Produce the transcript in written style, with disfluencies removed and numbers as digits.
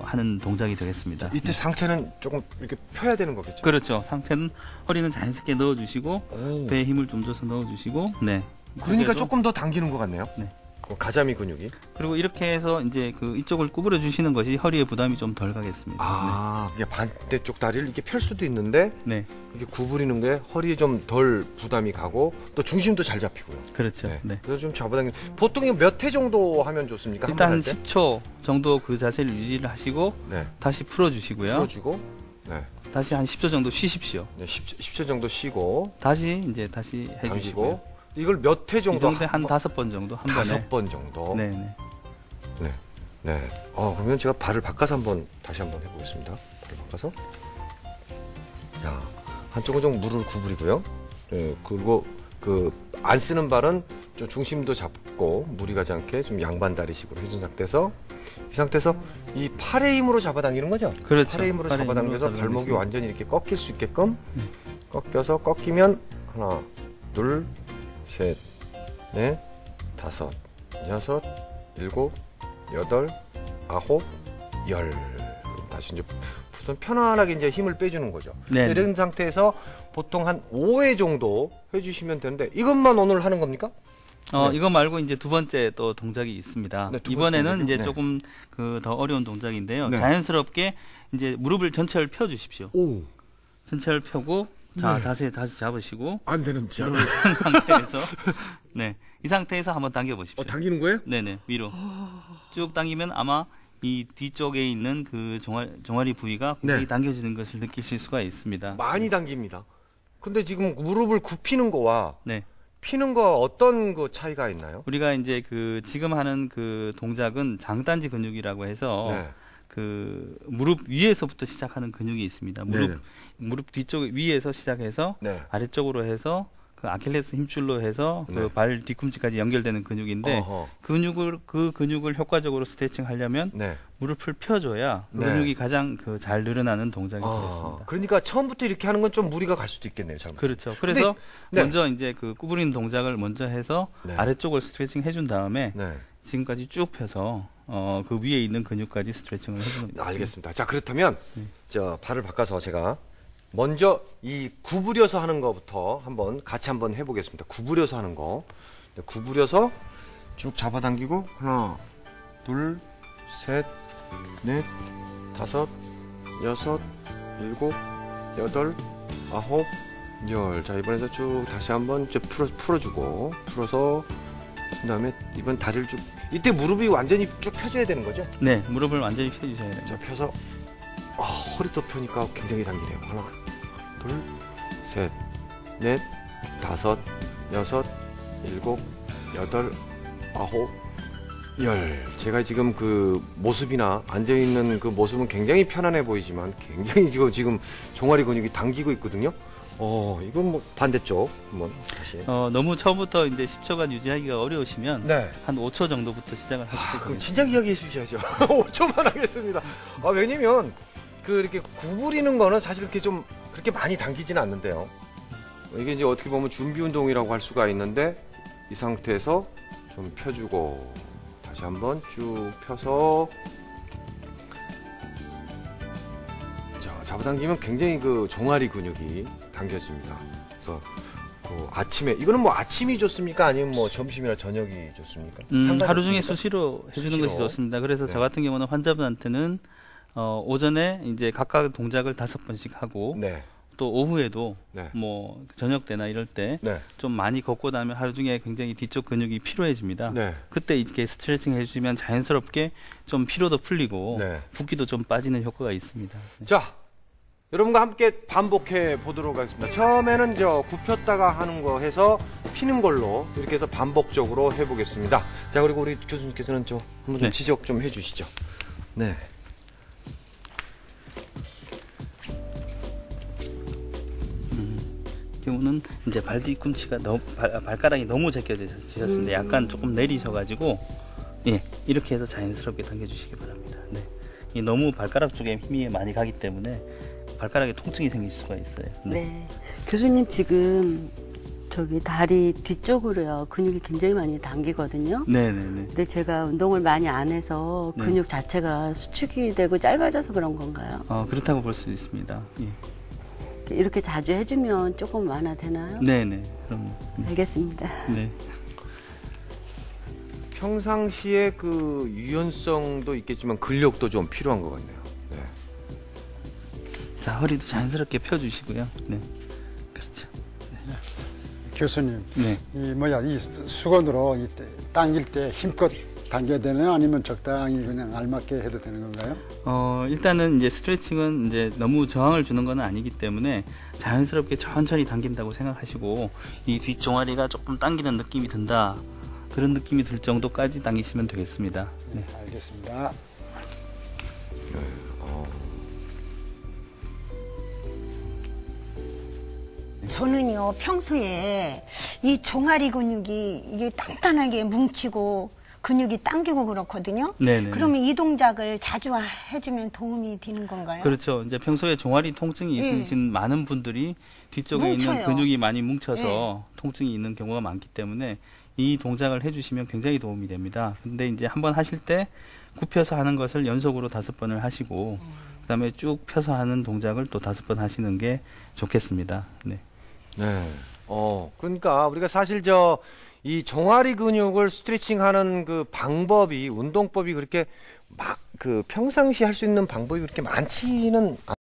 하는 동작이 되겠습니다. 이때 상체는 조금 이렇게 펴야 되는 거겠죠? 그렇죠. 상체는 허리는 자연스럽게 넣어주시고 배에 힘을 좀 줘서 넣어주시고 네. 그러니까 고개도, 조금 더 당기는 것 같네요. 네. 가자미 근육이. 그리고 이렇게 해서 이제 그 이쪽을 구부려 주시는 것이 허리에 부담이 좀 덜 가겠습니다. 아, 이게 반대쪽 다리를 이렇게 펼 수도 있는데 네. 이렇게 구부리는 게 허리에 좀 덜 부담이 가고 또 중심도 잘 잡히고요. 그렇죠. 네. 네. 그래서 좀 잡아당기. 보통 몇 회 정도 하면 좋습니까? 일단 한번 할 때? 10초 정도 그 자세를 유지를 하시고 네. 다시 풀어주시고요. 풀어주고, 네. 다시 한 10초 정도 쉬십시오. 네, 10초 정도 쉬고, 다시 해주시고요. 당기고. 이걸 몇 회 이 정도? 정도 한 5번 정도 한 번에. 5번 정도. 네네. 네. 네. 그러면 제가 발을 바꿔서 다시 한번 해보겠습니다. 발을 바꿔서. 야, 한쪽은 좀 무릎을 구부리고요. 네, 그리고 안 쓰는 발은 좀 중심도 잡고 무리 가지 않게 좀 양반 다리식으로 해준 상태에서 이 상태에서 이 팔의 힘으로 잡아당기는 거죠? 그렇죠. 팔의 힘으로 잡아당겨서 발목이 완전히 이렇게 꺾일 수 있게끔 꺾여서 꺾이면 하나, 둘, 셋, 넷, 다섯, 여섯, 일곱, 여덟, 아홉, 열. 다시 이제 좀 편안하게 이제 힘을 빼주는 거죠. 네. 이런 상태에서 보통 한 5회 정도 해주시면 되는데 이것만 오늘 하는 겁니까? 네. 이거 말고 이제 두 번째 또 동작이 있습니다. 네, 두 번째 이번에는 동작이요? 이제 네. 조금 더 어려운 동작인데요. 네. 자연스럽게 이제 무릎을 전체를 펴 주십시오. 오. 전체를 펴고 자, 네. 다시 잡으시고 안 되는 지 무릎을 편 상태에서 네. 이 상태에서 한번 당겨 보십시오. 당기는 거예요? 네네. 위로. 쭉 당기면 아마 이 뒤쪽에 있는 그 종아리 부위가 굉장히 네. 당겨지는 것을 느끼실 수가 있습니다. 많이 당깁니다. 근데 지금 무릎을 굽히는 거와 네. 피는 거 어떤 그 차이가 있나요? 우리가 이제 지금 하는 그 동작은 장단지 근육이라고 해서 네. 그 무릎 위에서부터 시작하는 근육이 있습니다. 무릎 뒤쪽 위에서 시작해서 네. 아래쪽으로 해서 그 아킬레스 힘줄로 해서 네. 그 발 뒤꿈치까지 연결되는 근육인데 어허. 그 근육을 효과적으로 스트레칭 하려면 네. 무릎을 펴줘야 그 네. 근육이 가장 잘 늘어나는 동작이 되겠습니다. 그러니까 처음부터 이렇게 하는 건 좀 무리가 갈 수도 있겠네요. 참. 그렇죠. 그래서 네. 먼저 이제 그 구부리는 동작을 먼저 해서 네. 아래쪽을 스트레칭 해준 다음에 네. 지금까지 쭉 펴서 그 위에 있는 근육까지 스트레칭을 해주는 거예요. 알겠습니다. 자, 그렇다면 네. 발을 바꿔서 제가 먼저 이 구부려서 하는 거부터 같이 한번 해보겠습니다. 구부려서 하는 거. 네, 구부려서 쭉 잡아당기고 하나, 둘, 셋, 넷, 다섯, 여섯, 일곱, 여덟, 아홉, 열. 자, 이번에도 쭉 다시 한번 이제 풀어주고 풀어서 그다음에 이번 다리를 쭉 이때 무릎이 완전히 쭉 펴져야 되는 거죠? 네, 무릎을 완전히 펴주셔야 됩니다. 자, 펴서 허리도 펴니까 굉장히 당기네요. 하나, 둘, 셋, 넷, 다섯, 여섯, 일곱, 여덟, 아홉, 열. 제가 지금 그 모습이나 앉아있는 그 모습은 굉장히 편안해 보이지만 굉장히 지금 종아리 근육이 당기고 있거든요. 이건 뭐 반대쪽 한번 다시. 너무 처음부터 이제 10초간 유지하기가 어려우시면 네. 한 5초 정도부터 시작을 하시면 그럼 됩니다. 진작 이야기해 주셔야죠. 5초만 하겠습니다. 왜냐면 이렇게 구부리는 거는 사실 이렇게 좀 그렇게 많이 당기지는 않는데요. 이게 이제 어떻게 보면 준비 운동이라고 할 수가 있는데 이 상태에서 좀 펴주고 다시 한번 쭉 펴서 자, 잡아당기면 굉장히 그 종아리 근육이 당겨집니다. 그래서 아침에 이거는 뭐 아침이 좋습니까? 아니면 뭐 점심이나 저녁이 좋습니까? 하루 중에 수시로 해주는 것이 좋습니다. 그래서 네. 저 같은 경우는 환자분한테는 오전에 이제 각각 동작을 5번씩 하고 네. 또 오후에도 네. 뭐 저녁 때나 이럴 때 좀 네. 많이 걷고 나면 하루 중에 굉장히 뒤쪽 근육이 피로해집니다. 네. 그때 이렇게 스트레칭 해주시면 자연스럽게 좀 피로도 풀리고 네. 붓기도 좀 빠지는 효과가 있습니다. 네. 자, 여러분과 함께 반복해 보도록 하겠습니다. 처음에는 굽혔다가 하는 거 해서 피는 걸로 이렇게 해서 반복적으로 해보겠습니다. 자, 그리고 우리 교수님께서는 한번 좀 네. 지적 좀 해주시죠. 네. 경우는 이제 발 뒤꿈치가 발가락이 너무 제껴지셨습니다. 약간 조금 내리셔가지고 이렇게 해서 자연스럽게 당겨주시기 바랍니다. 네. 이 너무 발가락 쪽에 힘이 많이 가기 때문에 발가락에 통증이 생길 수가 있어요. 네. 교수님 지금 저기 다리 뒤쪽으로요. 근육이 굉장히 많이 당기거든요. 네네네. 근데 제가 운동을 많이 안 해서 네. 근육 자체가 수축이 되고 짧아져서 그런 건가요? 그렇다고 볼 수 있습니다. 예. 이렇게 자주 해주면 조금 완화되나요? 네네. 그럼요. 알겠습니다. 네. 평상시에 그 유연성도 있겠지만 근력도 좀 필요한 것 같네요. 네. 자, 허리도 자연스럽게 펴주시고요. 네. 그렇죠. 교수님, 네. 이 수건으로 당길 때 힘껏 당겨야 되나요? 아니면 적당히 그냥 알맞게 해도 되는 건가요? 일단은 이제 스트레칭은 이제 너무 저항을 주는 건 아니기 때문에 자연스럽게 천천히 당긴다고 생각하시고, 이 뒷종아리가 조금 당기는 느낌이 든다. 그런 느낌이 들 정도까지 당기시면 되겠습니다. 네. 알겠습니다. 저는요, 평소에 이 종아리 근육이 이게 단단하게 뭉치고 근육이 당기고 그렇거든요. 네네. 그러면 이 동작을 자주 해주면 도움이 되는 건가요? 그렇죠. 이제 평소에 종아리 통증이 있으신 많은 분들이 뒤쪽에 있는 뭉쳐요. 근육이 많이 뭉쳐서 통증이 있는 경우가 많기 때문에 이 동작을 해주시면 굉장히 도움이 됩니다. 근데 이제 한번 하실 때 굽혀서 하는 것을 연속으로 5번을 하시고, 그다음에 쭉 펴서 하는 동작을 또 5번 하시는 게 좋겠습니다. 네. 네. 그러니까 우리가 사실 이 종아리 근육을 스트레칭하는 그 방법이, 운동법이 그렇게 막 그 평상시 할 수 있는 방법이 그렇게 많지는